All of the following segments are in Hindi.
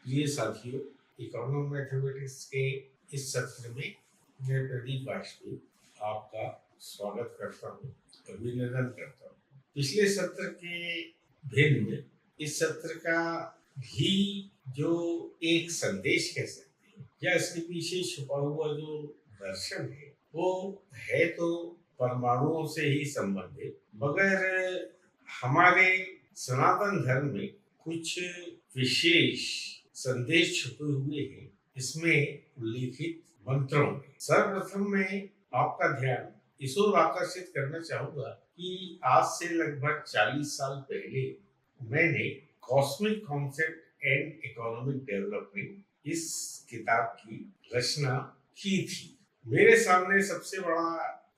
प्रिय साथियों, इकोनॉमिक मैथमेटिक्स के इस सत्र में मैं प्रदीप वाजपेयी आपका स्वागत करता हूँ, अभिनंदन करता हूँ। पिछले सत्र के भिन्न इस सत्र का भी जो एक संदेश कह सकते हैं या इसके पीछे छुपा हुआ जो दर्शन है वो है तो परमाणुओं से ही संबंधित, मगर हमारे सनातन धर्म में कुछ विशेष संदेश छुपे हुए हैं इसमें उल्लिखित मंत्रों में। सर्वप्रथम मैं आपका ध्यान इस ओर आकर्षित करना चाहूंगा कि आज से लगभग 40 साल पहले मैंने cosmic concept and economic development इस किताब की रचना की थी। मेरे सामने सबसे बड़ा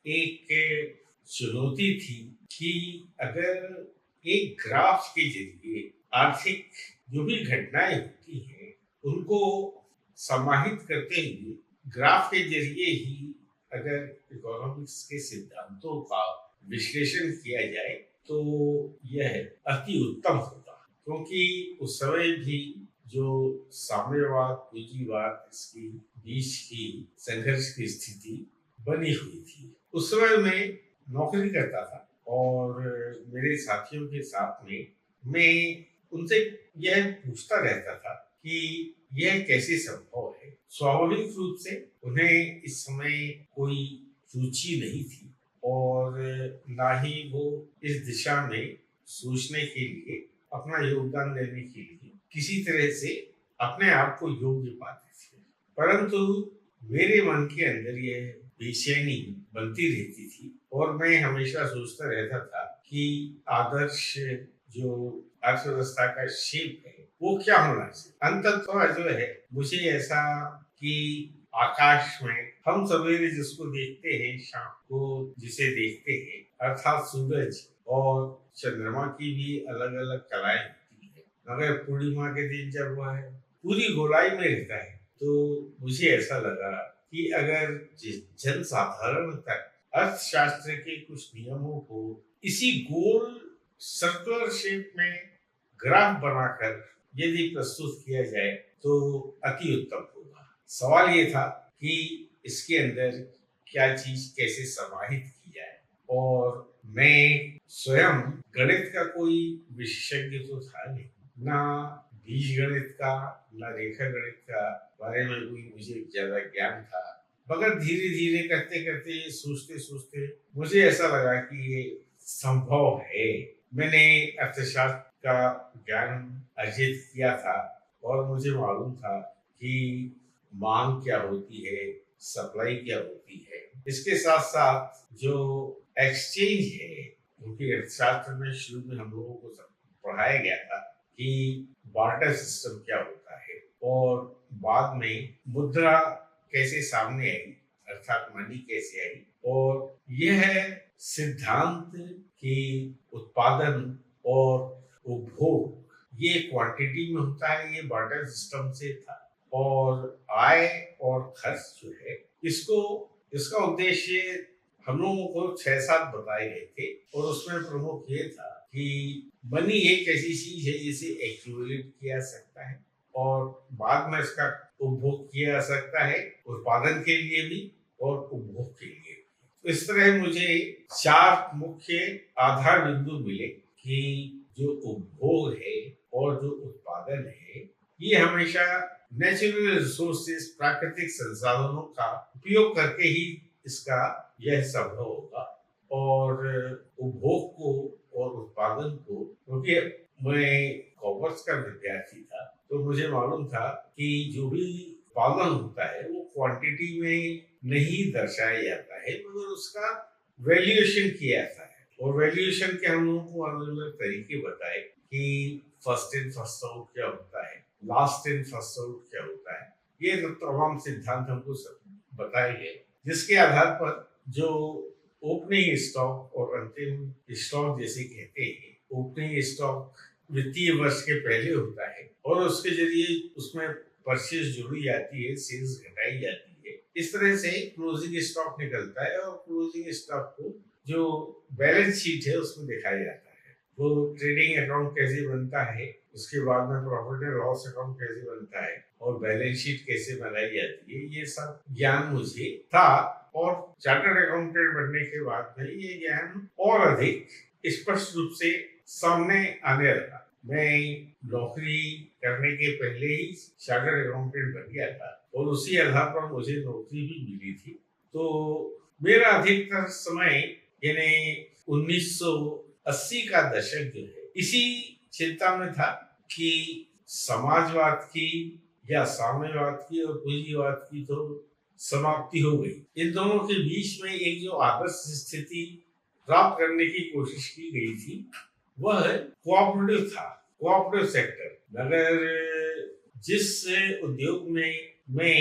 एक चुनौती थी कि अगर एक ग्राफ के जरिए आर्थिक जो भी घटनाएं होती हैं उनको समाहित करते हुए ग्राफ के जरिए ही अगर इकोनॉमिक्स के सिद्धांतों का विश्लेषण किया जाए तो यह अति उत्तम होता, क्योंकि उस समय भी जो साम्यवाद पूंजीवाद इसकी बीच की संघर्ष की स्थिति बनी हुई थी। उस समय मैं नौकरी करता था और मेरे साथियों के साथ में मैं उनसे यह पूछता रहता था कि यह कैसे संभव है। स्वाभाविक रूप से उन्हें इस समय कोई रुचि नहीं थी और ना ही वो इस दिशा में सोचने के लिए, अपना योगदान देने के लिए किसी तरह से अपने आप को योग्य पाते थे। परंतु मेरे मन के अंदर यह बेचैनी बनती रहती थी और मैं हमेशा सोचता रहता था कि आदर्श जो अर्थव्यवस्था का शेप है वो क्या होना चाहिए। अंततः जो है मुझे ऐसा कि आकाश में हम सवेरे जिसको देखते हैं, शाम को जिसे देखते हैं, अर्थात सूरज और चंद्रमा की भी अलग अलग कलाएं होती है, मगर पूर्णिमा के दिन जब वह पूरी गोलाई में रहता है तो मुझे ऐसा लगा कि अगर जन साधारण तक अर्थशास्त्र के कुछ नियमों को इसी गोल सर्कुलर शेप में ग्राफ बनाकर यदि प्रस्तुत किया जाए तो अति उत्तम होगा। सवाल ये था कि इसके अंदर क्या चीज कैसे समाहित की जाए, और मैं स्वयं गणित का कोई विशेषज्ञ तो था नहीं, ना बीज गणित का ना रेखा गणित का बारे में कोई मुझे ज्यादा ज्ञान था, मगर धीरे धीरे करते करते सोचते सोचते मुझे ऐसा लगा कि ये संभव है। मैंने अर्थशास्त्र का ज्ञान अर्जित किया था और मुझे मालूम था कि मांग क्या होती है, सप्लाई क्या होती है। इसके साथ साथ जो एक्सचेंज है, क्योंकि अर्थशास्त्र में शुरू में हम लोगों को पढ़ाया गया था कि बार्टर सिस्टम क्या होता है और बाद में मुद्रा कैसे सामने आई, अर्थात मनी कैसे आई, और यह सिद्धांत कि उत्पादन और उपभोग ये क्वांटिटी में होता है, ये बार्टर सिस्टम से था। और आय और खर्च जो है इसका उद्देश्य हम लोगों को 6-7 बताए गए थे और उसमें प्रमुख ये था कि मनी एक ऐसी चीज है जिसे एक्यूमुलेट किया जा सकता है और बाद में इसका उपभोग किया जा सकता है, उत्पादन के लिए भी और उपभोग के लिए भी। तो इस तरह मुझे 4 मुख्य आधार बिंदु मिले कि जो उपभोग है और जो उत्पादन है ये हमेशा नेचुरल रिसोर्सेज, प्राकृतिक संसाधनों का उपयोग करके ही इसका यह संभव होगा। और उपभोग को और उत्पादन को, क्योंकि मैं कॉमर्स का विद्यार्थी था तो मुझे मालूम था कि जो भी उत्पादन होता है वो क्वांटिटी में नहीं दर्शाया जाता है, मगर उसका वैल्यूएशन किया जाता है। और वैल्यूएशन के हम लोगों को अलग अलग तरीके बताए कि फर्स्ट इन फर्स्ट आउट क्या होता है, लास्ट इन फर्स्ट आउट क्या होता है। ये तमाम सिद्धांत हमको बताए गए, जिसके आधार पर जो ओपनिंग स्टॉक और अंतिम स्टॉक जैसे कहते हैं, ओपनिंग स्टॉक वित्तीय वर्ष के पहले होता है और उसके जरिए उसमें परचेज जोड़ी जाती है, सेल्स घटाई जाती है, इस तरह से क्लोजिंग स्टॉक निकलता है और क्लोजिंग स्टॉक को जो बैलेंस शीट है उसमें दिखाया जाता है। वो ट्रेडिंग अकाउंट कैसे बनता है, उसके बाद में प्रॉफिट एंड लॉस अकाउंट कैसे बनता है और बैलेंस शीट कैसे बनाई जाती है, ये सब ज्ञान मुझे था। और चार्टर्ड अकाउंटेंट बनने के बाद में ये ज्ञान और अधिक स्पष्ट रूप से सामने आने लगा। मैं नौकरी करने के पहले ही चार्टर्ड अकाउंटेंट बन गया था और उसी आधार पर मुझे नौकरी भी मिली थी। तो मेरा अधिकतर समय यानी 1980 का दशक जो है इसी चिंता में था कि समाजवाद की या साम्यवाद की और पूंजीवाद की तो समाप्ति हो गई। इन दोनों के बीच में एक जो आदर्श स्थिति प्राप्त करने की कोशिश की गई थी वह कोऑपरेटिव था, कोऑपरेटिव सेक्टर। मगर जिस उद्योग में मैं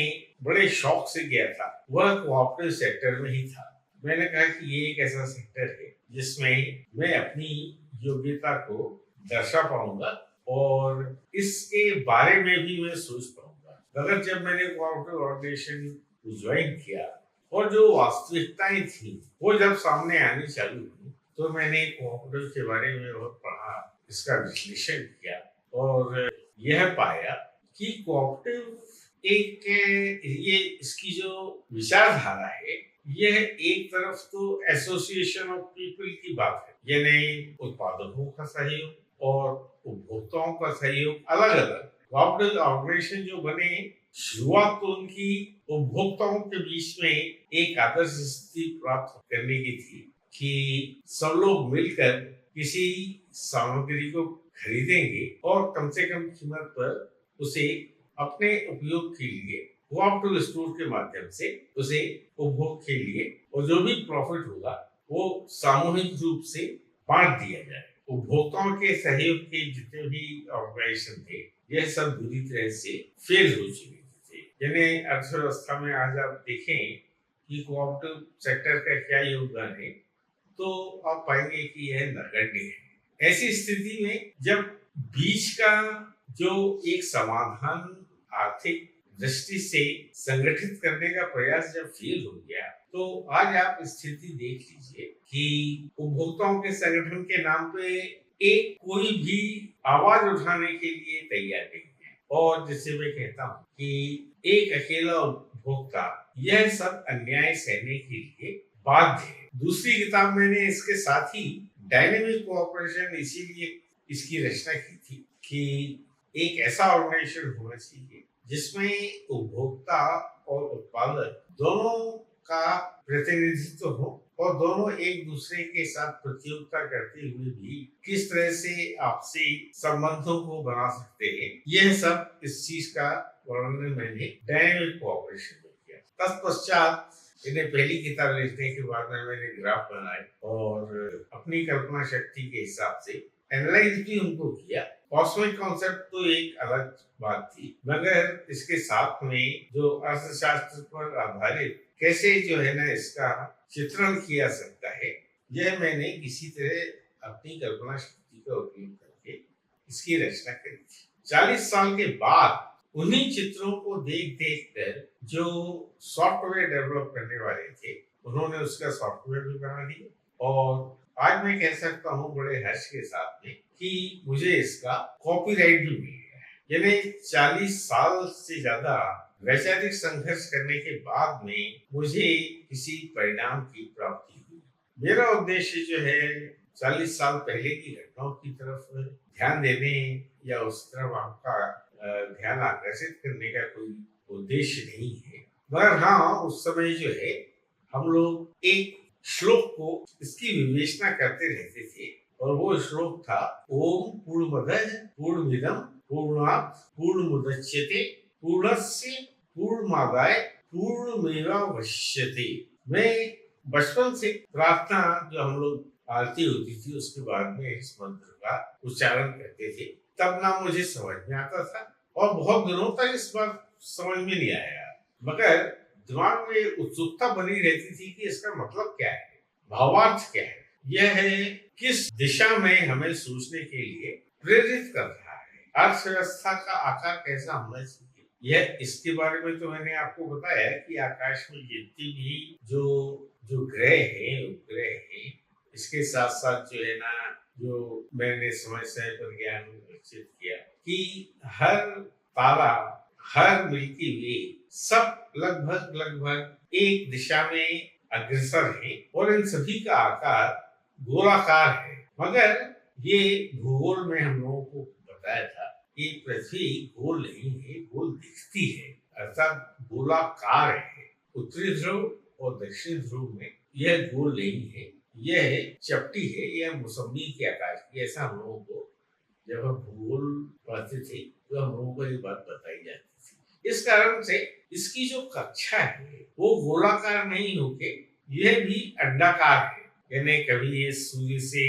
बड़े शौक से गया था वह कोऑपरेटिव सेक्टर में ही था। मैंने कहा कि ये एक ऐसा सेक्टर है जिसमें मैं अपनी योग्यता को दर्शा पाऊंगा और इसके बारे में भी मैं सोच पाऊंगा। मगर जब मैंने कोऑपरेटिव ऑर्गेनाइजेशन ज्वाइन किया और जो वास्तविकताएं थी वो जब सामने आनी चालू हुई तो मैंने कोऑपरेटिव के बारे में बहुत पढ़ा, इसका विश्लेषण किया और यह पाया कि कोऑपरेटिव एक ये इसकी जो विचारधारा है यह एक तरफ तो एसोसिएशन ऑफ पीपल की बात है, यानी उत्पादकों का सहयोग और उपभोक्ताओं का सहयोग अलग अलग। कोऑपरेटिव ऑर्गेनाइजेशन जो बने शुरुआत तो उनकी उपभोक्ताओं के बीच में एक आदर्श स्थिति प्राप्त करने की थी कि सब लोग मिलकर किसी सामग्री को खरीदेंगे और कम से कम कीमत पर उसे अपने उपयोग के लिए कोऑपरेटिव स्टोर के माध्यम से उसे उपभोग के लिए और जो भी प्रॉफिट होगा वो सामूहिक रूप से बांट दिया जाए। उपभोक्ताओं के सहयोग के जितने भी ऑर्गेनाइजेशन थे यह सब बुरी तरह से फेल हो चुके थे। यानी अर्थव्यवस्था में आज आप देखें कि कोऑपरेटिव सेक्टर का क्या योगदान है तो आप पाएंगे कि यह नगण्य है। ऐसी स्थिति में जब बीच का जो एक समाधान आर्थिक दृष्टि से संगठित करने का प्रयास जब फेल हो गया तो आज आप स्थिति देख लीजिए कि उपभोक्ताओं के संगठन के नाम पे एक कोई भी आवाज उठाने के लिए तैयार नहीं है। और जैसे मैं कहता हूँ कि एक अकेला उपभोक्ता यह सब अन्याय सहने के लिए बाध्य है। दूसरी किताब मैंने इसके साथ ही डायनेमिक कोऑपरेशन इसीलिए इसकी रचना की थी कि एक ऐसा ऑर्गेनाइजेशन होना चाहिए जिसमें उपभोक्ता और उत्पादक दोनों का प्रतिनिधित्व हो और दोनों एक दूसरे के साथ प्रतियोगिता करते हुए भी किस तरह से आपसी संबंधों को बना सकते हैं, यह सब इस चीज का वर्णन मैंने डायनेमिक कोऑपरेशन में किया। तत्पश्चात इन्हें पहली किताब लिखने के बाद में मैंने ग्राफ बनाए और अपनी कल्पना शक्ति के हिसाब से एनालाइज भी उनको किया। कॉस्मिक कॉन्सेप्ट तो एक अलग बात थी मगर इसके साथ में जो अर्थशास्त्र पर आधारित कैसे जो है ना इसका चित्रण किया सकता है यह मैंने किसी तरह अपनी कल्पना शक्ति का उपयोग करके इसकी रचना करी थी। 40 साल के बाद उन्हीं चित्रों को देख देख कर जो सॉफ्टवेयर डेवलप करने वाले थे उन्होंने उसका सॉफ्टवेयर भी बना दिया और आज मैं कह सकता हूँ बड़े हर्ष के साथ में कि मुझे इसका कॉपीराइट भी मिल गया है। यानी 40 साल से ज्यादा वैचारिक संघर्ष करने के बाद में मुझे किसी परिणाम की प्राप्ति हुई। मेरा उद्देश्य जो है 40 साल पहले की घटनाओं की तरफ ध्यान देने या उस तरफ आपका ध्यान आकर्षित करने का कोई उद्देश्य नहीं है, मगर हाँ उस समय जो है हम लोग एक श्लोक को इसकी विवेचना करते रहते थे और वो श्लोक था ओम पूर्णमदः पूर्णमिदं पूर्णात् पूर्णमुदच्यते पूर्णस्य पूर्णमादाय पूर्णमेवावशिष्यते। मैं बचपन से प्रार्थना जो हम लोग आरती होती थी उसके बाद में इस मंत्र का उच्चारण करते थे। तब ना मुझे समझ में आता था और बहुत दिनों तक इस बात समझ में नहीं आया, मगर दिमाग में उत्सुकता बनी रहती थी कि इसका मतलब क्या है, भावार्थ क्या है, यह है किस दिशा में हमें सोचने के लिए प्रेरित कर रहा है, अर्थव्यवस्था का आकार कैसा होना चाहिए, यह इसके बारे में तो मैंने आपको बताया कि आकाश में जितनी भी जो जो ग्रह हैं उपग्रह हैं, इसके साथ साथ जो है ना, जो मैंने समय समय पर ज्ञान विकसित किया कि हर तारा, हर मिल्की वे सब लगभग लगभग एक दिशा में अग्रसर है और इन सभी का आकार गोलाकार है। मगर ये भूगोल में हम लोगों को बताया था कि पृथ्वी गोल नहीं है, गोल दिखती है, अर्थात गोलाकार है। उत्तरी ध्रुव और दक्षिण ध्रुव में यह गोल नहीं है, यह चपटी है, यह मौसमी के आकार की। ऐसा हम लोगों को जब हम भूगोल पढ़ते थे तो हम लोगों को ये बात बताई जाती थी। इस कारण से इसकी जो कक्षा है वो गोलाकार नहीं होके यह भी अंडाकार है, यानी कभी ये सूर्य से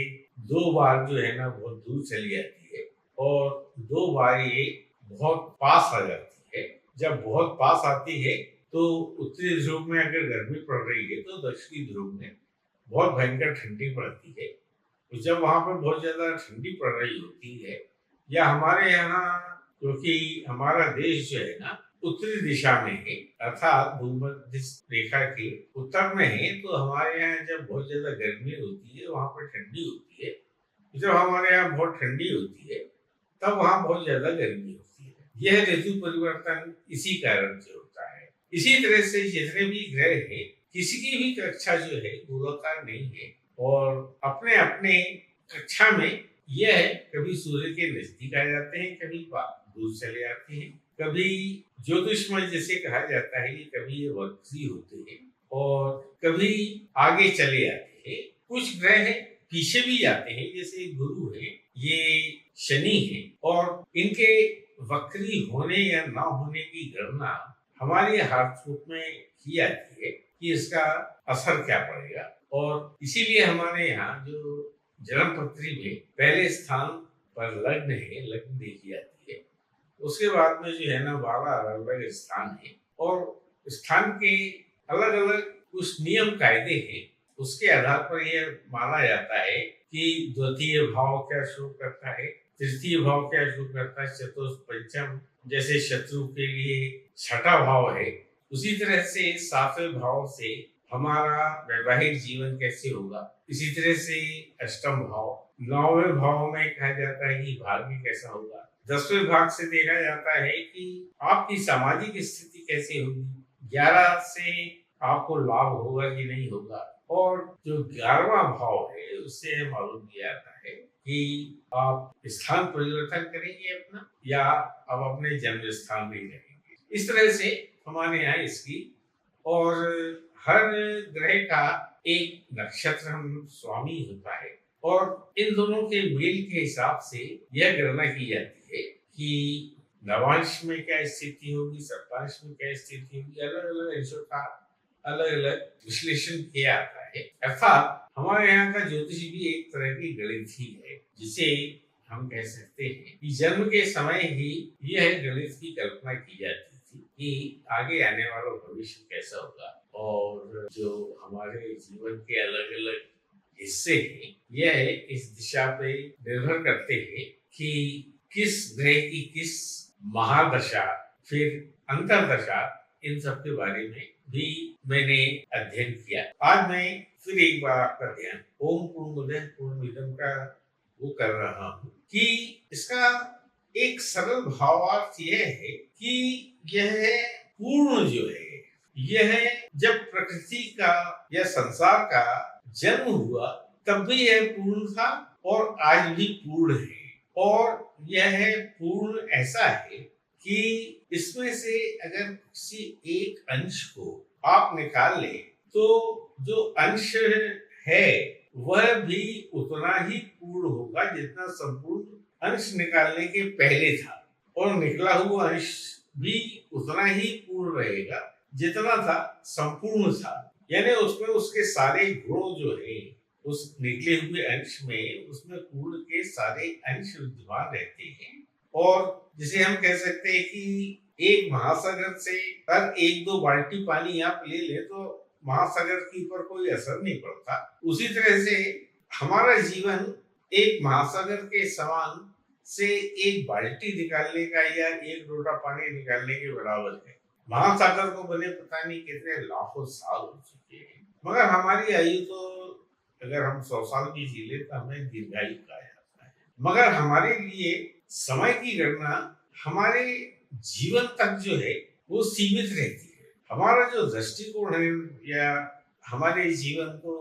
2 बार जो है ना बहुत दूर चली जाती है और 2 बार ये बहुत पास आ जाती है। जब बहुत पास आती है तो उत्तरी ध्रुव में अगर गर्मी पड़ रही है तो दक्षिणी ध्रुव में बहुत भयंकर ठंडी पड़ती है। तो जब वहां पर बहुत ज्यादा ठंडी पड़ रही होती है, या हमारे यहाँ, क्योंकि हमारा देश जो है ना उत्तरी दिशा में है, अर्थात भूमध्य रेखा के उत्तर में है, तो हमारे यहाँ जब बहुत ज्यादा गर्मी होती है वहां पर ठंडी होती है। जब हमारे यहाँ बहुत ठंडी होती है तब वहां बहुत ज्यादा गर्मी होती है। यह ऋतु परिवर्तन इसी कारण से होता है। इसी तरह से जितने भी ग्रह है, किसी की भी कक्षा जो है गोलाकार नहीं है और अपने अपने कक्षा में यह कभी सूर्य के नजदीक आ जाते हैं, कभी दूर चले जाते हैं, कभी ज्योतिषमय जैसे कहा जाता है कि कभी ये वक्री होते हैं और कभी आगे चले जाते हैं। कुछ ग्रह पीछे भी जाते हैं, जैसे गुरु है, ये शनि है, और इनके वक्री होने या ना होने की गणना हमारे हाथों में की जाती है कि इसका असर क्या पड़ेगा। और इसीलिए हमारे यहाँ जो जन्मपत्री में पहले स्थान पर लग्न है, लग्न देखी जाती है, उसके बाद में जो है ना 12 अलग अलग स्थान है और स्थान के अलग अलग कुछ नियम कायदे हैं। उसके आधार पर यह माना जाता है कि द्वितीय भाव क्या शो करता है, तृतीय भाव क्या शो करता है, चतुर्थ पंचम जैसे शत्रु के लिए छठा भाव है, उसी तरह से 7वें भाव से हमारा वैवाहिक जीवन कैसे होगा, इसी तरह से अष्टम भाव, 9वें भाव में कहा जाता है कि भाग्य कैसा होगा, 10वें भाग से देखा जाता है कि आपकी सामाजिक स्थिति कैसे होगी, 11 से आपको लाभ होगा कि नहीं होगा, और जो 11वां भाव है उससे मालूम किया जाता है कि आप स्थान परिवर्तन करेंगे अपना या आप अपने जन्म स्थान में रहेंगे। इस तरह से हमारे यहाँ इसकी, और हर ग्रह का एक नक्षत्र हम स्वामी होता है और इन दोनों के मेल के हिसाब से यह गणना की जाती है कि नवांश में क्या स्थिति होगी, सप्तांश में क्या स्थिति होगी। अलग अलग अंशों का अलग अलग विश्लेषण किया जाता है। अर्थात हमारे यहाँ का ज्योतिष भी एक तरह की गणित ही है, जिसे हम कह सकते हैं कि जन्म के समय ही यह गणित की कल्पना की जाती थी कि आगे आने वाला भविष्य कैसा होगा, और जो हमारे जीवन के अलग अलग हिस्से हैं यह इस दिशा पे निर्भर करते हैं कि किस ग्रह की किस महादशा, फिर अंतरदशा, इन सब के बारे में भी मैंने अध्ययन किया। आज मैं फिर एक बार आपका ध्यान ओम पूर्णमदः पूर्णमिदं का वो कर रहा हूँ कि इसका एक सरल भावार्थ यह है कि यह पूर्ण जो है, यह जब प्रकृति का या संसार का जन्म हुआ तब भी यह पूर्ण था और आज भी पूर्ण है। और यह पूर्ण ऐसा है कि इसमें से अगर किसी एक अंश को आप निकाल ले तो जो अंश है वह भी उतना ही पूर्ण होगा जितना संपूर्ण अंश निकालने के पहले था, और निकला हुआ अंश भी उतना ही पूर्ण रहेगा जितना था संपूर्ण था। यानी उसमें उसके सारे गुण जो है उस निकले हुए अंश में, उसमें पूर्ण के सारे अंश विद्यमान रहते हैं। और जिसे हम कह सकते हैं कि एक महासागर से अगर 1-2 बाल्टी पानी आप ले ले तो महासागर के ऊपर कोई असर नहीं पड़ता। उसी तरह से हमारा जीवन एक महासागर के समान से एक बाल्टी निकालने का या एक लोटा पानी निकालने के बराबर है। महासागर को बने पता नहीं कितने लाखों साल हो चुके हैं, मगर हमारी आयु तो अगर हम 100 साल की जी ले तो हमें दीर्घायु कहा जाता है। मगर हमारे लिए समय की गणना हमारे जीवन तक जो है वो सीमित रहती है। हमारा जो दृष्टिकोण है या हमारे जीवन को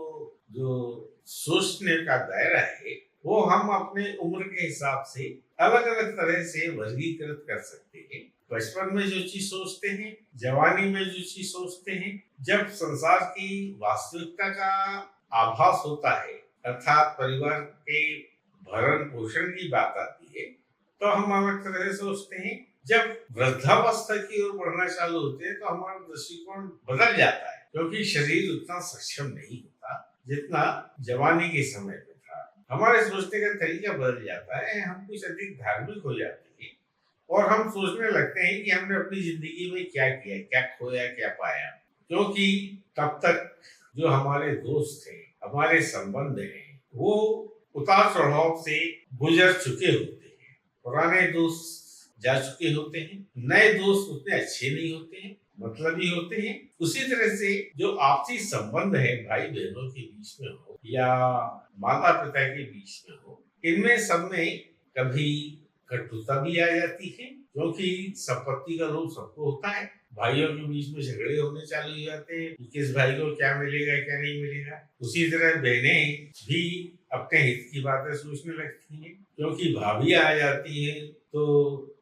जो सोचने का दायरा है वो हम अपने उम्र के हिसाब से अलग अलग तरह से वर्गीकृत कर सकते हैं। बचपन में जो चीज सोचते हैं, जवानी में जो चीज सोचते हैं, जब संसार की वास्तविकता का आभास होता है अर्थात परिवार के भरण पोषण की बात आती है तो हम अलग तरह से सोचते हैं। जब वृद्धावस्था की ओर बढ़ना चालू होते हैं तो हमारा दृष्टिकोण बदल जाता है, क्योंकि शरीर उतना सक्षम नहीं होता जितना जवानी के समय पे था। हमारे सोचने का तरीका बदल जाता है, हम कुछ अधिक धार्मिक हो जाते हैं और हम सोचने लगते हैं कि हमने अपनी जिंदगी में क्या किया, क्या खोया, क्या पाया। क्योंकि तब तक जो हमारे दोस्त थे, हमारे संबंध हैं, वो उतार चढ़ाव से गुजर चुके होते हैं। पुराने दोस्त जा चुके होते हैं, नए दोस्त उतने अच्छे नहीं होते हैं, मतलबी होते हैं। उसी तरह से जो आपसी संबंध है भाई बहनों के बीच में हो या माता पिता के बीच में हो, इनमें सब में कभी कटुता भी आ जाती है, क्योंकि संपत्ति का लोभ सबको होता है। भाइयों के बीच में झगड़े होने चालू हो जाते हैं कि किस भाई को क्या मिलेगा क्या नहीं मिलेगा। उसी तरह बहनें भी अपने हित की बातें सोचने लगती हैं, क्योंकि भाभी आ जाती है तो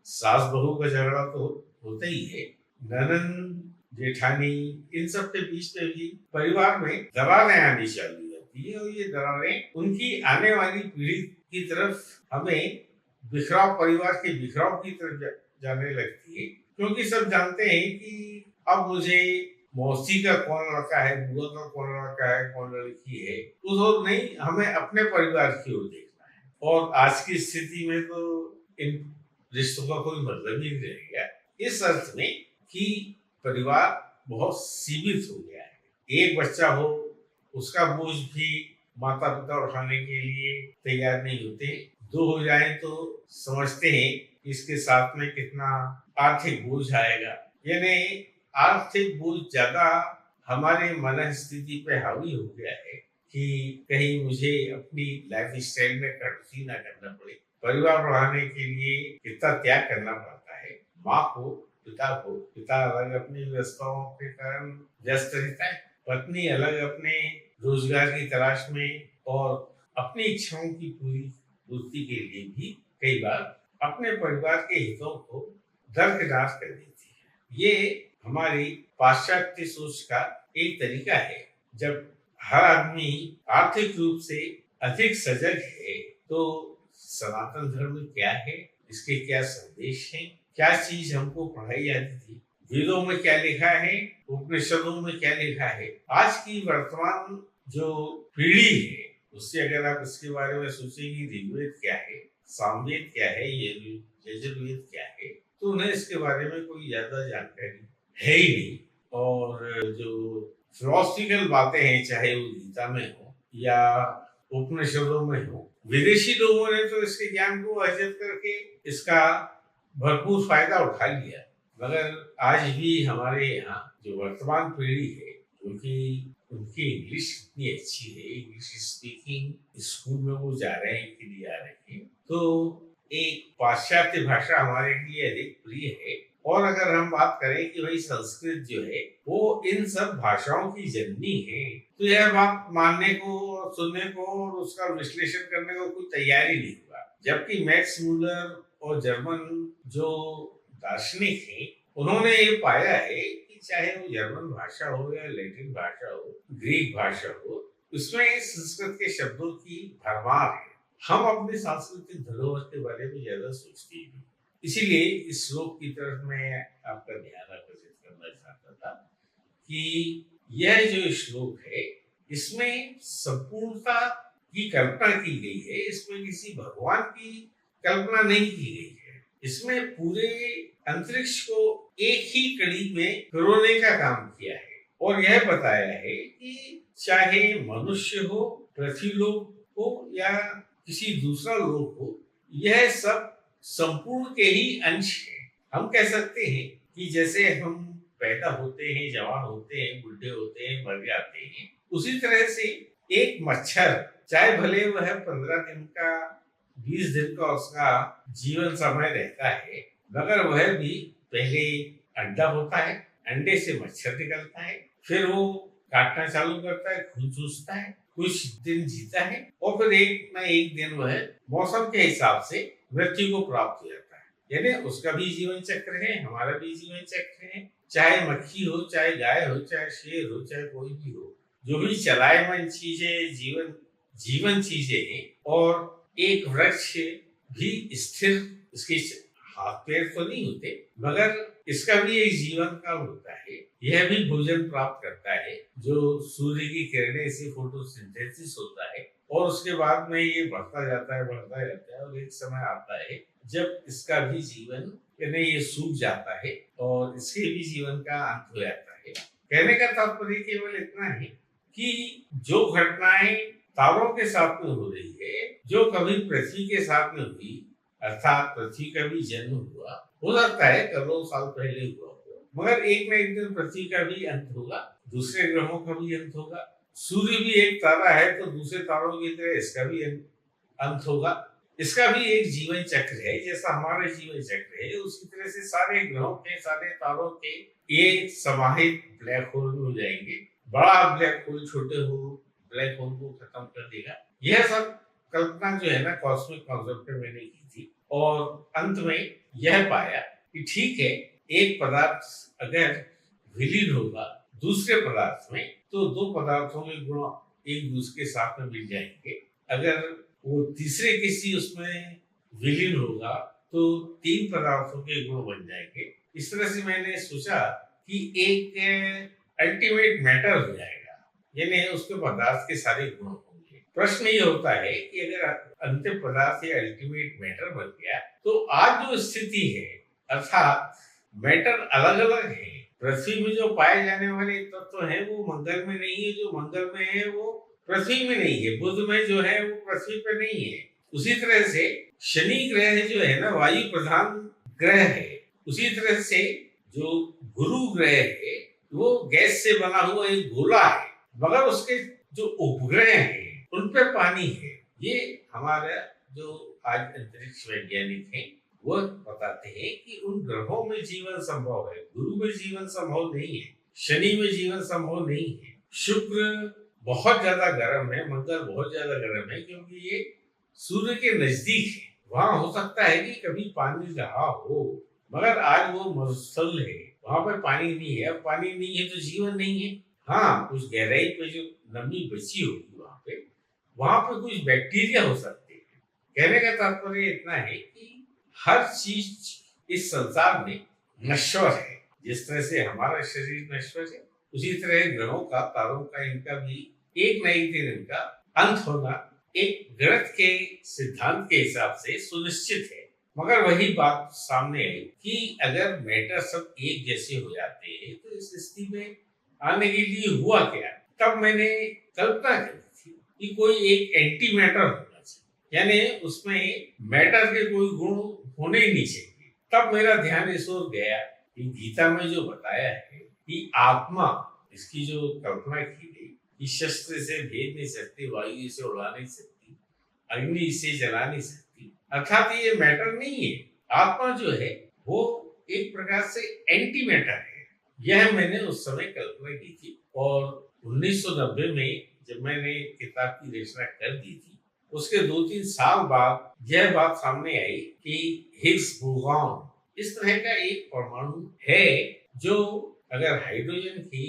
सास बहू का झगड़ा तो होता ही है। ननद जेठानी इन सब के बीच में भी परिवार में दरारें आनी चालू हो जाती है और ये दरारें उनकी आने वाली पीढ़ी की तरफ हमें बिखराव, परिवार के बिखराव की तरफ जाने लगती है। क्योंकि सब जानते हैं कि अब मुझे मौसी का कौन लड़का है, बुआ का कौन लड़का है, कौन लड़की है, तो नहीं, हमें अपने परिवार की ओर देखना है। और आज की स्थिति में तो इन रिश्तों का कोई मतलब ही नहीं रह गया, इस अर्थ में कि परिवार बहुत सीमित हो गया है। एक बच्चा हो उसका बोझ भी माता पिता उठाने के लिए तैयार नहीं होते। दो हो जाए तो समझते हैं इसके साथ में कितना आर्थिक बोझ आएगा। यानी आर्थिक बोझ ज्यादा हमारे मन स्थिति पे हावी हो गया है कि कहीं मुझे अपनी लाइफ स्टाइल में कटौती ना करना पड़े। परिवार बढ़ाने के लिए कितना त्याग करना पड़ता है। माँ को, पिता को, पिता अलग अपनी व्यस्तताओं के कारण व्यस्त रहता है, पत्नी अलग अपने रोजगार की तलाश में और अपनी इच्छाओं की पूरी पूर्ति के लिए भी कई बार अपने परिवार के हितों को दरकिनार कर देती है। ये हमारी पाश्चात्य सोच का एक तरीका है। जब हर आदमी आर्थिक रूप से अधिक सजग है तो सनातन धर्म क्या है, इसके क्या संदेश हैं, क्या चीज हमको पढ़ाई जाती थी, वेदों में क्या लिखा है, उपनिषदों में क्या लिखा है। आज की वर्तमान जो पीढ़ी है उससे अगर आप इसके बारे में सोचेंगे ऋग्वेद क्या है, सामवेद क्या है, यजुर्वेद क्या है, तो उन्हें इसके बारे में कोई ज्यादा जानकारी है ही नहीं। और जो फिलोसफिकल बातें हैं, चाहे वो गीता में हो या उपनिषदों में हो, विदेशी लोगों ने तो इसके ज्ञान को अर्जित करके इसका भरपूर फायदा उठा लिया। मगर आज भी हमारे यहाँ जो वर्तमान पीढ़ी है, क्योंकि उनकी इंग्लिश इतनी अच्छी है, इंग्लिश स्पीकिंग स्कूल में वो जा रहे हैं कि नहीं जा रहे हैं, तो एक पाश्चात्य भाषा हमारे लिए अधिक प्रिय है। और अगर हम बात करें कि भाई संस्कृत जो है वो इन सब भाषाओं की जननी है, तो यह बात मानने को, सुनने को और उसका विश्लेषण करने को कोई तैयारी नहीं हुआ। जबकि मैक्स मूलर और जर्मन जो दार्शनिक हैं, उन्होंने ये पाया है कि चाहे वो जर्मन भाषा हो या लैटिन भाषा हो, ग्रीक भाषा हो, उसमें संस्कृत के शब्दों की भरमार है। हम अपने सांस्कृतिक धरोहर के बारे में ज्यादा सोचते ही नहीं। इसीलिए इस श्लोक की तरफ मैं आपका ध्यान आकर्षित करना चाहता था कि यह जो श्लोक है इसमें संपूर्णता की कल्पना की गई है, इसमें किसी भगवान की कल्पना नहीं की गई है। इसमें पूरे अंतरिक्ष को एक ही कड़ी में पिरोने का काम किया है और यह बताया है कि चाहे मनुष्य हो, पृथ्वी लोक हो या किसी दूसरा लोक हो, यह सब संपूर्ण के ही अंश है। हम कह सकते हैं कि जैसे हम पैदा होते हैं, जवान होते हैं, बूढ़े होते हैं, मर जाते हैं, उसी तरह से एक मच्छर, चाहे भले वह 15 दिन का, 20 दिन का उसका जीवन समय रहता है, मगर वह भी पहले अंडा होता है, अंडे से मच्छर निकलता है, फिर वो काटना चालू करता है, खून चूसता है, कुछ दिन जीता है और फिर एक न एक दिन वह मौसम के हिसाब से मृत्यु को प्राप्त हो जाता है। यानी उसका भी जीवन चक्र है, हमारा भी जीवन चक्र है। चाहे मक्खी हो, चाहे गाय हो, चाहे शेर हो, चाहे कोई भी हो, जो भी चलायमान चीजें, जीवन चीजें हैं। और एक वृक्ष भी स्थिर, इसके हाथ पैर तो नहीं होते, मगर इसका भी एक जीवन काल होता है। यह भी भोजन प्राप्त करता है, जो सूर्य की किरणें से फोटोसिंथेसिस होता है, और उसके बाद में ये बढ़ता जाता है, और एक समय आता है जब इसका भी जीवन, यानी ये सूख जाता है और इसके भी जीवन का अंत हो जाता है। कहने का तात्पर्य केवल इतना है कि जो घटनाएं तारों के साथ में हो रही है, जो कभी पृथ्वी के साथ में हुई, अर्थात पृथ्वी का भी जन्म हुआ, हो सकता है करोड़ों साल पहले हुआ हो, मगर एक न एक दिन पृथ्वी का भी अंत होगा, दूसरे ग्रहों का भी अंत होगा। सूर्य भी एक तारा है, तो दूसरे तारों की तरह इसका भी अंत होगा। इसका भी एक जीवन चक्र है, जैसा हमारा जीवन चक्र है, उसी तरह से सारे ग्रहों के, सारे तारों के ये समाहित ब्लैक होल में हो जाएंगे। बड़ा ब्लैक होल छोटे ब्लैक होल को खत्म कर देगा। यह सब कल्पना जो है ना, कॉस्मिक कॉन्सेप्ट में मैंने की थी, और अंत में यह पाया कि ठीक है, एक पदार्थ अगर विलीन होगा दूसरे पदार्थ में, तो दो पदार्थों के गुण एक दूसरे के साथ में मिल जाएंगे। अगर वो तीसरे किसी उसमें विलीन होगा तो तीन पदार्थों के गुण बन जाएंगे। इस तरह से मैंने सोचा कि एक अल्टीमेट मैटर हो जाएगा, यानी उसके पदार्थ के सारे गुण होंगे। प्रश्न ये होता है कि अगर अंतिम पदार्थ या अल्टीमेट मैटर बन गया, तो आज जो स्थिति है, अर्थात मैटर अलग अलग है। पृथ्वी में जो पाए जाने वाले तत्व हैं वो मंगल में नहीं है, जो मंगल में है वो पृथ्वी में नहीं है, बुध में जो है वो पृथ्वी पर नहीं है। उसी तरह से शनि ग्रह जो है ना, वायु प्रधान ग्रह है। उसी तरह से जो गुरु ग्रह है वो गैस से बना हुआ एक गोला है, मगर उसके जो उपग्रह हैं उन पे पानी है। ये हमारा जो आज अंतरिक्ष वैज्ञानिक हैं वो बताते हैं कि उन ग्रहों में जीवन संभव है। गुरु में जीवन संभव नहीं है, शनि में जीवन संभव नहीं है, शुक्र बहुत ज्यादा गर्म है, मंगल बहुत ज्यादा गर्म है, क्योंकि ये सूर्य के नजदीक है। वहां हो सकता है कि कभी पानी रहा हो, मगर आज वो मरुस्थल है, वहां पर पानी नहीं है। अब पानी नहीं है तो जीवन नहीं है। हाँ, कुछ गहराई पे जो नमी बची होगी वहां पे कुछ बैक्टीरिया हो सकते हैं। कहने का तात्पर्य इतना है कि हर चीज इस संसार में नश्वर है। जिस तरह से हमारा शरीर नश्वर है, उसी तरह ग्रहों का, तारों का, इनका भी एक न एक दिन इनका अंत होना एक गणित के सिद्धांत के हिसाब से सुनिश्चित है। मगर वही बात सामने आई कि अगर मैटर सब एक जैसे हो जाते हैं तो इस स्थिति में आने के लिए हुआ क्या। तब मैंने कल्पना की थी कि कोई एक एंटी मैटर होना चाहिए, यानी उसमें मैटर के कोई गुण होने ही नहीं चाहिए। तब मेरा ध्यान इस ओर गया कि गीता में जो बताया है कि आत्मा, इसकी जो कल्पना की गई कि शस्त्र से भेद नहीं सकती, वायु इसे उड़ा नहीं सकती, अग्नि इसे जला नहीं सकती, अर्थात ये मैटर नहीं है। आत्मा जो है वो एक प्रकार से एंटी मैटर है। यह मैंने उस समय कल्पना की थी, और 1990 में जब मैंने किताब की रचना कर दी थी, उसके 2-3 साल बाद यह बात सामने आई कि हिग्स बोसॉन इस तरह का एक परमाणु है जो अगर हाइड्रोजन की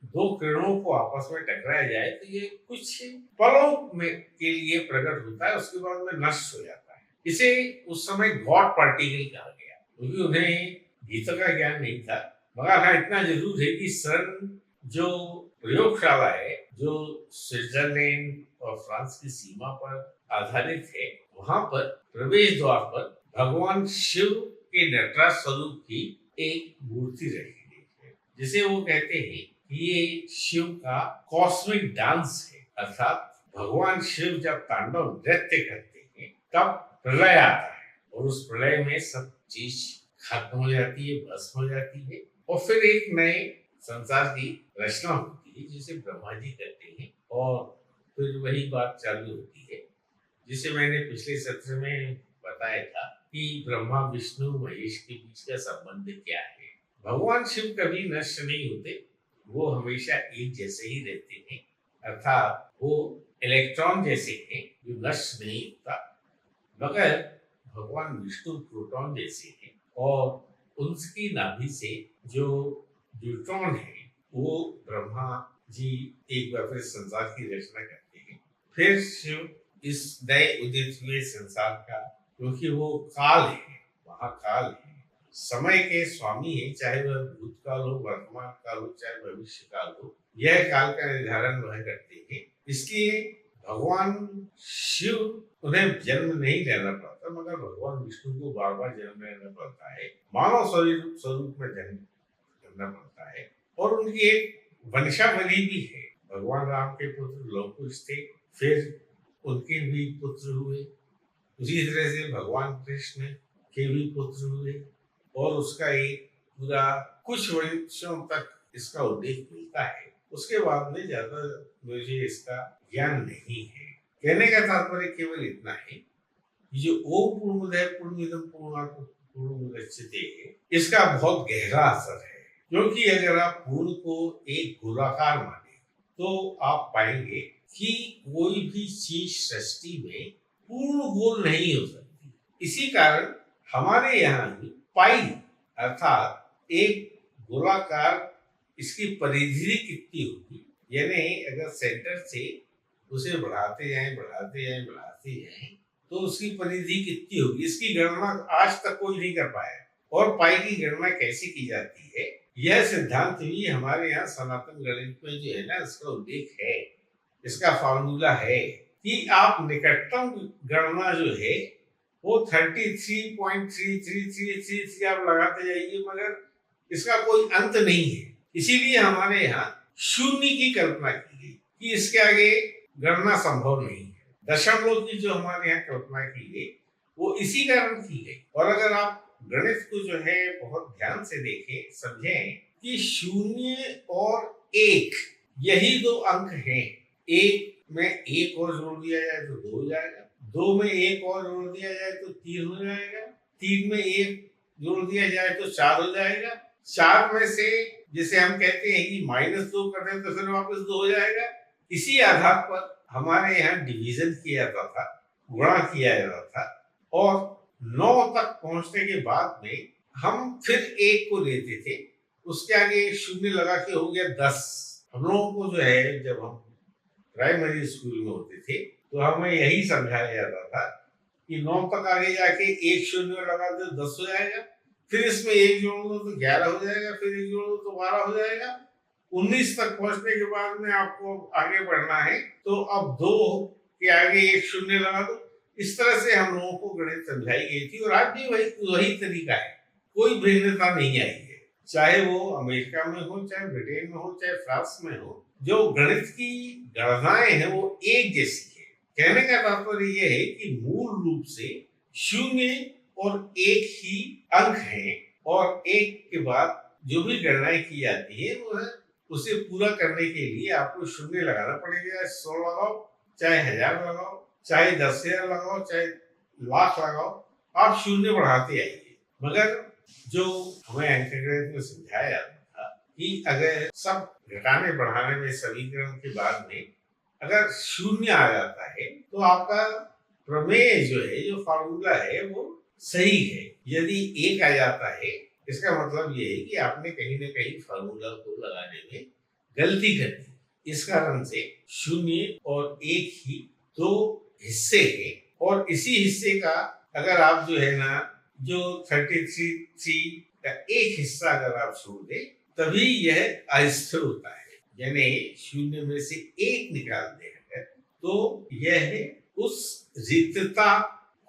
दो किरणों को आपस में टकराया जाए तो ये कुछ पलों में के लिए प्रकट होता है, उसके बाद में नष्ट हो जाता है। इसे उस समय गॉड पार्टिकल कहा गया, क्योंकि उन्हें गीता का ज्ञान नहीं था। मगर हाँ, इतना जरूर है कि सर्न जो प्रयोगशाला है जो स्विट्जरलैंड और फ्रांस की सीमा पर आधारित है, वहां पर प्रवेश द्वार पर भगवान शिव के नटराज स्वरूप की एक मूर्ति रखी गई है, जिसे वो कहते हैं कि ये शिव का कॉस्मिक डांस है। अर्थात भगवान शिव जब तांडव नृत्य करते हैं तब प्रलय आता है, और उस प्रलय में सब चीज खत्म हो जाती है, भस्म हो जाती है, और फिर एक नए संसार की रचना होती है जिसे ब्रह्मा जी करते हैं। और फिर वही बात चालू होती है जिसे मैंने पिछले सत्र में बताया था कि ब्रह्मा विष्णु महेश के बीच का संबंध क्या है। भगवान शिव कभी नष्ट नहीं होते, वो हमेशा एक जैसे ही रहते हैं, अर्थात वो इलेक्ट्रॉन जैसे हैं जो नष्ट नहीं होता। मगर भगवान विष्णु प्रोटॉन जैसे हैं, और उनकी नाभि से जो न्यूट्रॉन है वो ब्रह्मा जी एक बार फिर संसार की रचना करते हैं। फिर शिव इस नए उदित हुए संसार का, क्योंकि वो काल है, महाकाल है, समय के स्वामी है, चाहे वह भूतकाल हो, वर्तमान काल हो, चाहे भविष्य काल हो, यह काल का निर्धारण वह करते हैं। इसलिए भगवान शिव उन्हें जन्म नहीं लेना पड़ता, मगर भगवान विष्णु को बार बार जन्म लेना पड़ता है, मानव स्वरूप में जन्म करना पड़ता है। और उनकी एक वंशावली भी है। भगवान राम के पुत्र लव कुश थे, फिर उनके भी पुत्र हुए, उसी तरह से भगवान कृष्ण के भी पुत्र हुए, और उसका एक पूरा कुछ वर्षों तक इसका उल्लेख मिलता है। उसके बाद में ज्यादा मुझे इसका ज्ञान नहीं है। कहने का तात्पर्य केवल इतना है कि जो ओम पूर्णमदः पूर्णमिदं पूर्णात् पूर्णमुदच्यते है, इसका बहुत गहरा असर है। क्योंकि अगर आप पूर्ण को एक गोलाकार माने तो आप पाएंगे कि कोई भी चीज सृष्टि में पूर्ण गोल नहीं हो सकती। इसी कारण हमारे यहाँ भी पाई अर्थात एक गोलाकार, इसकी परिधि कितनी होगी, यानी अगर सेंटर से उसे बढ़ाते जाएं तो उसकी परिधि कितनी होगी, इसकी गणना आज तक कोई नहीं कर पाया। और पाई की गणना कैसे की जाती है, यह सिद्धांत भी हमारे यहाँ सनातन गणित में जो है ना, इसका उल्लेख है, इसका फॉर्मूला है कि आप निकटतम गणना जो है वो 33.3333 आप लगाते जाइए, मगर इसका कोई अंत नहीं है। इसीलिए हमारे यहाँ शून्य की कल्पना की गई कि इसके आगे गणना संभव नहीं है। दशमलव की जो हमारे यहाँ कल्पना की गई वो इसी कारण की गई। और अगर आप गणित को जो है बहुत ध्यान से देखें, समझें कि 0 और 1 यही दो अंक हैं। 1 में 1 और जोड़ दिया जाए तो 2 हो जाएगा, 2 में 1 और जोड़ दिया जाए तो 3 हो जाएगा, 3 में 1 जोड़ दिया जाए तो 4 हो जाएगा, 4 में से जिसे हम कहते हैं कि -2 कर दें तो फिर वापस 2 हो जाएगा। इसी आधार पर हमारे यहाँ डिवीजन किया जाता था, गुणा किया जाता था, और 9 तक पहुंचने के बाद में हम फिर 1 को लेते थे, उसके आगे 0 लगा के हो गया 10। हम लोगों को जो है, जब हम प्राइमरी स्कूल में होते थे तो हमें यही समझाया जाता था कि 9 तक आगे जाके 1 0 लगा दो 10 हो जाएगा, फिर इसमें 1 जोड़ दो तो 11 हो जाएगा, फिर 1 जोड़ दो तो 12 हो जाएगा। 19 तक पहुंचने के बाद में आपको आगे बढ़ना है तो अब 2 के आगे 1 0 लगा दो। इस तरह से हम लोगों को गणित समझाई गई थी, और आज भी वही तरीका है, कोई भिन्नता नहीं आई है। चाहे वो अमेरिका में हो, चाहे ब्रिटेन में हो, चाहे फ्रांस में हो, जो गणित की गणनाएं हैं वो एक जैसी है। कहने का तात्पर्य यह है कि मूल रूप से 0 और 1 ही अंक हैं, और 1 के बाद जो भी गणनाएं की जाती है वो है, उसे पूरा करने के लिए आपको 0 लगाना पड़ेगा। 100 लगाओ, चाहे 1000 लगाओ, चाहे 10,000 लगाओ, चाहे लाख लगाओ, आप 0 बढ़ाते आइए। मगर जो हमें अंकगणित में समझाया जाता था कि अगर सब घटाने बढ़ाने में समीकरण के बाद में अगर 0 आ जाता है तो आपका प्रमेय जो है, जो फार्मूला है वो सही है। यदि 1 आ जाता है, इसका मतलब ये है कि आपने कहीं ना कहीं फार्मूला को लगाने में गलती कर दी। इस कारण से 0 और 1 ही 2 हिस्से हैं, और इसी हिस्से का अगर आप जो है ना, जो 33 का एक हिस्सा अगर आप छोड़ दें तभी यह अस्थिर होता है, यानी 0 में से 1 निकाल दें तो यह उस रिक्तता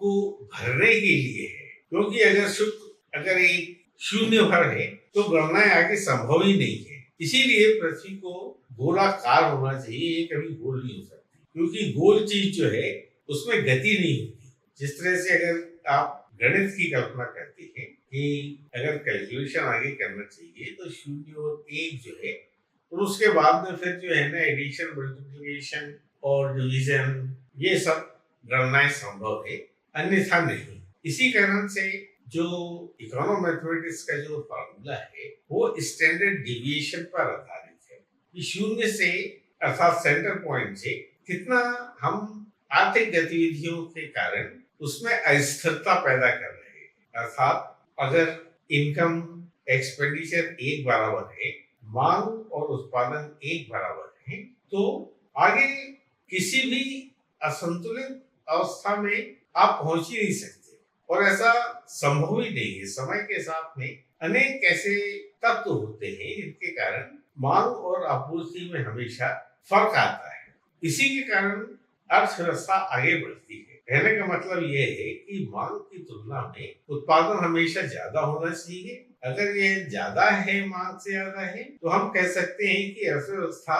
को भरने के लिए है। क्योंकि अगर एक 0 भर है तो गणनाएं आगे संभव ही नहीं है। इसीलिए पृथ्वी को गोलाकार होना चाहिए, ये कभी गोल नहीं हो सकती, क्योंकि गोल चीज जो है उसमें गति नहीं होती। जिस तरह से अगर आप गणित की कल्पना करते हैं कि अगर कैलकुलेशन आगे करना चाहिए तो 0 और 1 जो है, और उसके बाद में फिर जो है ना एडिशन, मल्टीप्लिकेशन और डिवीजन, ये सब गणनाएं संभव है, अन्यथा नहीं। इसी कारण से जो इकोनोमेट्रिक्स का जो फॉर्मूला है वो स्टैंडर्ड डिविएशन पर आधारित है कि 0 से अर्थात सेंटर पॉइंट से कितना हम आर्थिक गतिविधियों के कारण उसमें अस्थिरता पैदा कर रहे हैं। अर्थात अगर इनकम एक्सपेंडिचर एक बराबर है, मांग और उत्पादन एक बराबर है, तो आगे किसी भी असंतुलित अवस्था में आप पहुंच ही नहीं सकते, और ऐसा संभव ही नहीं है। समय के साथ में अनेक ऐसे तत्व होते हैं जिनके कारण मांग और आपूर्ति में हमेशा फर्क आता है। इसी के कारण अर्थव्यवस्था आगे बढ़ती है। कहने का मतलब यह है कि मांग की तुलना में उत्पादन हमेशा ज्यादा होना चाहिए। अगर ये ज्यादा है, मांग से ज्यादा है, तो हम कह सकते हैं कि अर्थव्यवस्था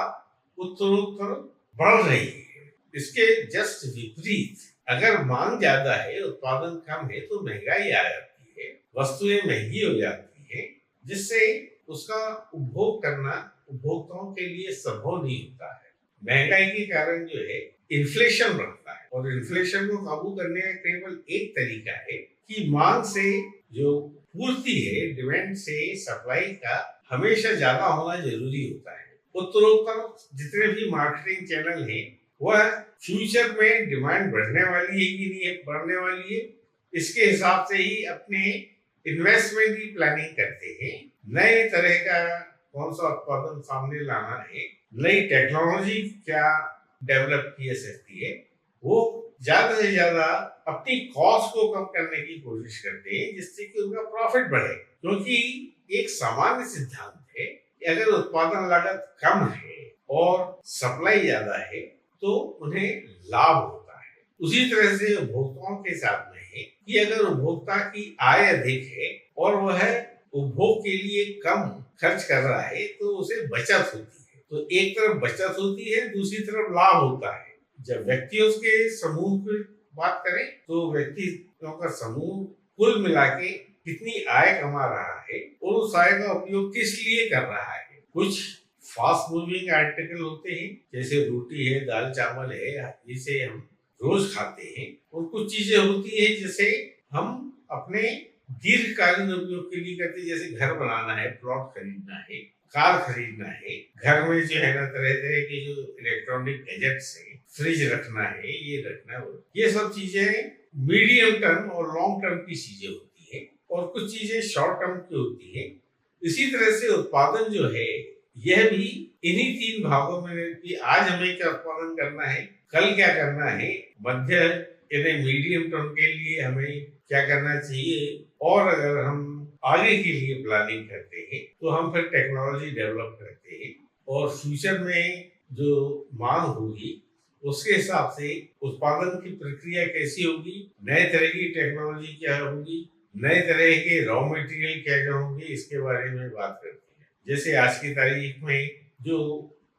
उत्तरोत्तर बढ़ रही है। इसके जस्ट विपरीत, अगर मांग ज्यादा है, उत्पादन कम है, तो महंगाई आ जाती है, वस्तुएं महंगी हो जाती है, जिससे उसका उपभोग करना उपभोक्ताओं के लिए संभव नहीं होता है। महंगाई के कारण जो है इन्फ्लेशन बढ़ता है, और इन्फ्लेशन को काबू करने का केवल एक तरीका है कि मांग से जो पूर्ति है, डिमांड से सप्लाई का हमेशा ज्यादा होना जरूरी होता है। उत्तरोत्तर जितने भी मार्केटिंग चैनल हैं, वह फ्यूचर में डिमांड बढ़ने वाली है कि नहीं है, बढ़ने वाली है, इसके हिसाब से ही अपने इन्वेस्टमेंट की प्लानिंग करते हैं। नए तरह का कौन सा उत्पादन सामने लाना है, नई टेक्नोलॉजी क्या डेवलप की जा सकती है, वो ज्यादा से ज्यादा अपनी कॉस्ट को कम करने की कोशिश करते हैं, जिससे कि उनका प्रॉफिट बढ़े। क्योंकि एक सामान्य सिद्धांत है कि अगर उत्पादन लागत कम है और सप्लाई ज्यादा है तो उन्हें लाभ होता है। उसी तरह से उपभोक्ताओं के साथ में है कि अगर उपभोक्ता की आय अधिक है और वह उपभोग के लिए कम खर्च कर रहा है, तो उसे बचत होती है। तो एक तरफ बचत होती है, दूसरी तरफ लाभ होता है। जब व्यक्तियों के समूह की बात करें तो व्यक्तियों का समूह कुल मिला के कितनी आय कमा रहा है और उस आय का उपयोग किस लिए कर रहा है। कुछ फास्ट मूविंग आर्टिकल होते हैं, जैसे रोटी है, दाल चावल है, जिसे हम रोज खाते हैं, और कुछ चीजें होती है जिसे हम अपने दीर्घकालीन उपयोग के लिए करते हैं, जैसे घर बनाना है, प्लॉट खरीदना है, कार खरीदना है, घर में जो है ना तरह तरह के जो इलेक्ट्रॉनिक गैजेट्स है, फ्रिज रखना है, ये रखना है, ये सब चीजें मीडियम टर्म और लॉन्ग टर्म की चीजें होती है, और कुछ चीजें शॉर्ट टर्म की होती है। इसी तरह से उत्पादन जो है यह भी इन्हीं 3 भागों में कि आज हमें क्या उत्पादन करना है, कल क्या करना है, मध्य यानी मीडियम टर्म के लिए हमें क्या करना चाहिए, और अगर हम आगे के लिए प्लानिंग करते हैं तो हम फिर टेक्नोलॉजी डेवलप करते हैं, और फ्यूचर में जो मांग होगी उसके हिसाब से उत्पादन की प्रक्रिया कैसी होगी, नए तरह की टेक्नोलॉजी क्या होगी, नए तरह के रॉ मटेरियल क्या क्या होंगे, इसके बारे में बात करते हैं। जैसे आज की तारीख में जो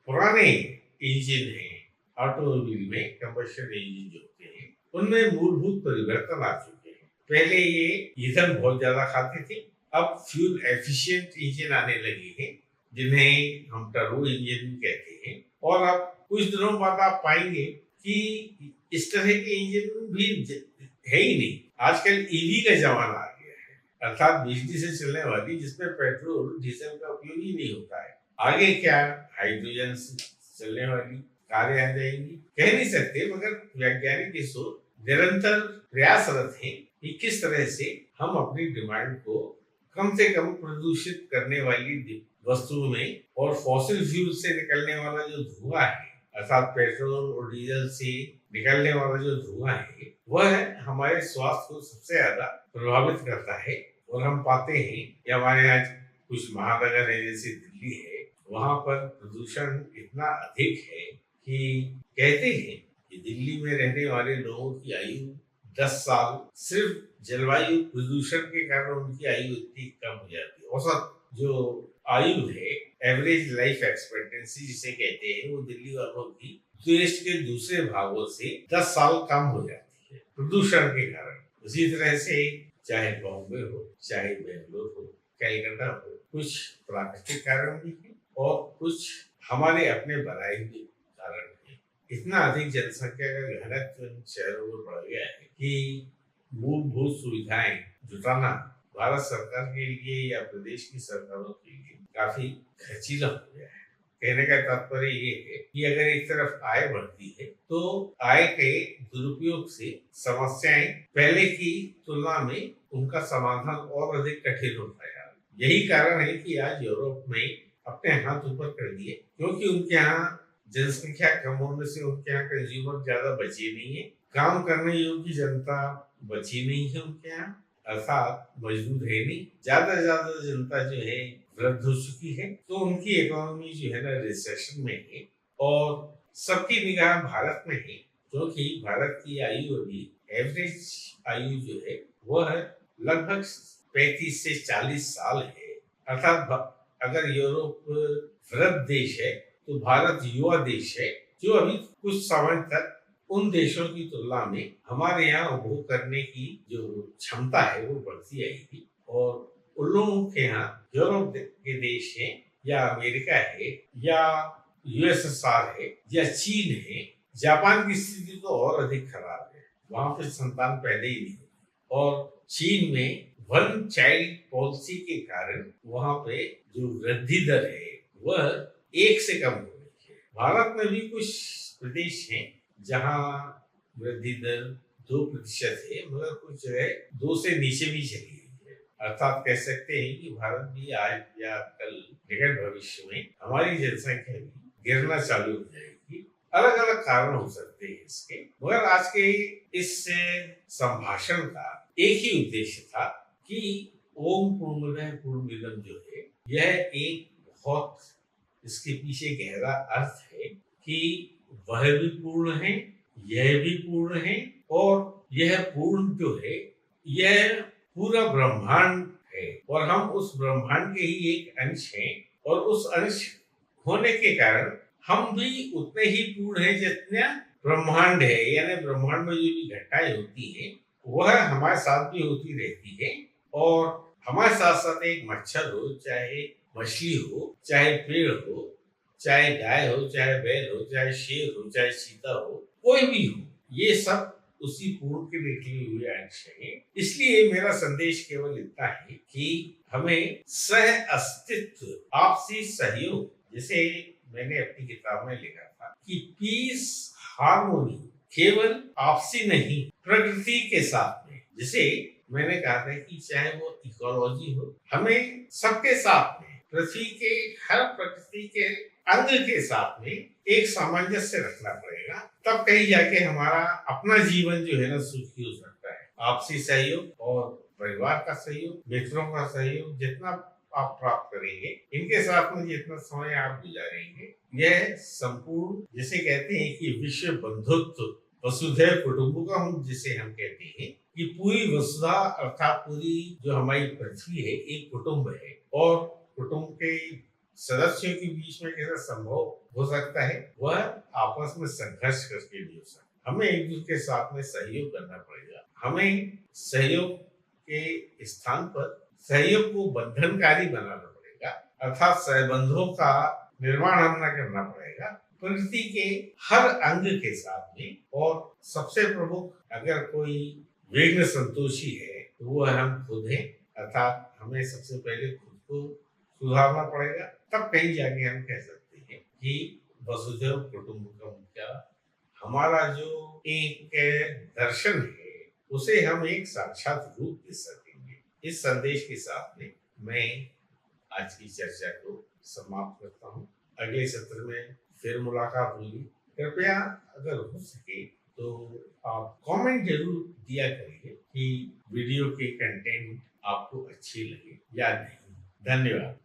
पुराने इंजन हैं ऑटोमोबाइल में, कंबशन इंजन जो होते हैं, उनमें मूलभूत परिवर्तन आ चुके हैं। पहले ये ईंधन बहुत ज्यादा खाते थे, अब फ्यूल एफिशिएंट इंजन आने लगे हैं, जिन्हें हम टर्बो इंजन कहते हैं। और अब कुछ दिनों बाद आप पाएंगे कि इस तरह के इंजन भी है ही नहीं। आजकल ईवी का जमाना आ गया है, अर्थात बिजली से चलने वाली, जिसमें पेट्रोल डीजल का उपयोग ही नहीं होता है। आगे क्या हाइड्रोजन से चलने वाली कारें आ जाएंगी, कह नहीं सकते, मगर वैज्ञानिक इस ओर निरंतर प्रयासरत हैं कि किस तरह से हम अपनी डिमांड को कम से कम प्रदूषित करने वाली वस्तुओं में, और फॉसिल फ्यूल से निकलने वाला जो धुआं है, अर्थात पेट्रोल और डीजल से निकलने वाला जो धुआं है, वह हमारे स्वास्थ्य को सबसे ज्यादा प्रभावित करता है। और हम पाते हैं कि हमारे यहाँ कुछ महानगर है, जैसे दिल्ली है, वहां पर प्रदूषण इतना अधिक है कि कहते हैं कि दिल्ली में रहने वाले लोगों की आयु 10 साल सिर्फ जलवायु प्रदूषण के कारण उनकी आयु इतनी कम हो जाती है। औसत जो आयु है, एवरेज लाइफ एक्सपेक्टेंसी जिसे कहते हैं, वो दिल्ली वालों की देश के दूसरे भागों से 10 साल कम हो जाती है प्रदूषण के कारण। उसी तरह से चाहे बॉम्बे हो, चाहे बेंगलोर हो, कलकत्ता हो। कुछ प्राकृतिक कारण भी है और कुछ हमारे अपने बनाए हुए कारण है। इतना अधिक जनसंख्या का घनत्व इन शहरों में बढ़ गया है कि मूलभूत सुविधाएं जुटाना भारत सरकार के लिए या प्रदेश की सरकारों के लिए काफी खर्चीला हो गया है। कहने का तात्पर्य ये है कि अगर एक तरफ आय बढ़ती है तो आय के दुरुपयोग से समस्याएं पहले की तुलना में उनका समाधान और अधिक कठिन होता है। यही कारण है कि आज यूरोप में अपने हाथ ऊपर कर दिए, क्योंकि उनके यहाँ जनसंख्या कम होने से उनके यहाँ कंज्यूमर ज्यादा बचे नहीं है, काम करने योग्य जनता बची नहीं है उनके यहाँ, अर्थात मजदूर है नहीं, ज्यादा जनता जो है वृद्ध हो चुकी है, तो उनकी इकोनॉमी जो है ना रिसेशन में है और सबकी निगाह भारत में है, क्योंकि भारत की आयु अभी एवरेज आयु जो है वह लगभग 35 से 40 साल है। अर्थात अगर यूरोप वृद्ध देश है तो भारत युवा देश है, जो अभी कुछ समय तक उन देशों की तुलना में हमारे यहाँ उपभोग करने की जो क्षमता है वो बढ़ती आएगी। और उन लोगों के यहाँ यूरोप के देश है या अमेरिका है या यूएसएसआर है या चीन है, जापान की स्थिति तो और अधिक खराब है, वहां पे संतान पहले ही नहीं और चीन में वन चाइल्ड पॉलिसी के कारण वहां पे जो वृद्धि दर है वह 1 से कम हो गई है। भारत में भी कुछ प्रदेश हैं जहां वृद्धि दर 2% है, मगर कुछ जगह 2 से नीचे भी चली गई है। अर्थात कह सकते हैं कि भारत भी आज या कल निकट भविष्य में हमारी जनसंख्या भी गिरना चालू हो जाएगी। अलग अलग कारण हो सकते हैं इसके, मगर आज के इस संभाषण का एक ही उद्देश्य था कि ओम पूर्णमदः पूर्णमिदं जो है यह एक बहुत इसके पीछे गहरा अर्थ है कि वह भी पूर्ण है, यह भी पूर्ण है और यह पूर्ण जो है यह पूरा ब्रह्मांड है और हम उस ब्रह्मांड के ही एक अंश हैं और उस अंश होने के कारण हम भी उतने ही पूर्ण हैं जितना ब्रह्मांड है। यानी ब्रह्मांड में जो भी घटनाएं होती हैं वह हमारे साथ भी होती रहती है और हमारे साथ साथ एक मच्छर हो, चाहे मछली हो, चाहे पेड़ हो, चाहे गाय हो, चाहे बैल हो, चाहे शेर हो, चाहे चीता हो, कोई भी हो, ये सब उसी पूर्ण के निकले हुए अंश है। इसलिए मेरा संदेश केवल इतना है कि हमें सह अस्तित्व, आपसी सहयोग, जैसे मैंने अपनी किताब में लिखा था कि पीस हार्मोनी केवल आपसी नहीं प्रकृति के साथ में, जैसे मैंने कहा था कि चाहे वो इकोलॉजी हो, हमें सबके साथ में पृथ्वी के हर प्रकृति के अंग के साथ में एक सामंजस्य रखना पड़ेगा, तब कहीं जाके हमारा अपना जीवन जो है ना सुखी हो सकता है। आपसी सहयोग और परिवार का सहयोग, मित्रों का सहयोग जितना आप प्राप्त करेंगे, इनके साथ में जितना समय आप गुजारेंगे, यह संपूर्ण, जिसे कहते हैं कि विश्व बंधुत्व वसुधैव कुटुंबकम जिसे हम कहते हैं कि पूरी वसुधा अर्थात पूरी जो हमारी पृथ्वी है एक कुटुंब है और कुटुंब के सदस्यों के बीच में कैसा संभव हो सकता है, वह आपस में संघर्ष करके भी हो सकता है। हमें एक दूसरे के साथ में सहयोग करना पड़ेगा। हमें सहयोग के स्थान पर सहयोग को बंधनकारी बनाना पड़ेगा, अर्थात सहबंधों का निर्माण हमने करना पड़ेगा प्रकृति के हर अंग के साथ में। और सबसे प्रमुख अगर कोई विघ्न संतोषी है तो वह हम खुद हैं, अर्थात हमें सबसे पहले खुद को सुधारना पड़ेगा, तब कहीं जाके हम कह सकते हैं कि वसुधैव कुटुंबकम का हमारा जो एक दर्शन है उसे हम एक साक्षात रूप दे सकेंगे। इस संदेश के साथ में मैं आज की चर्चा को समाप्त करता हूँ। अगले सत्र में फिर मुलाकात होगी। कृपया अगर हो सके तो आप कमेंट जरूर दिया करिए कि वीडियो के कंटेंट आपको अच्छी लगे या नहीं। धन्यवाद।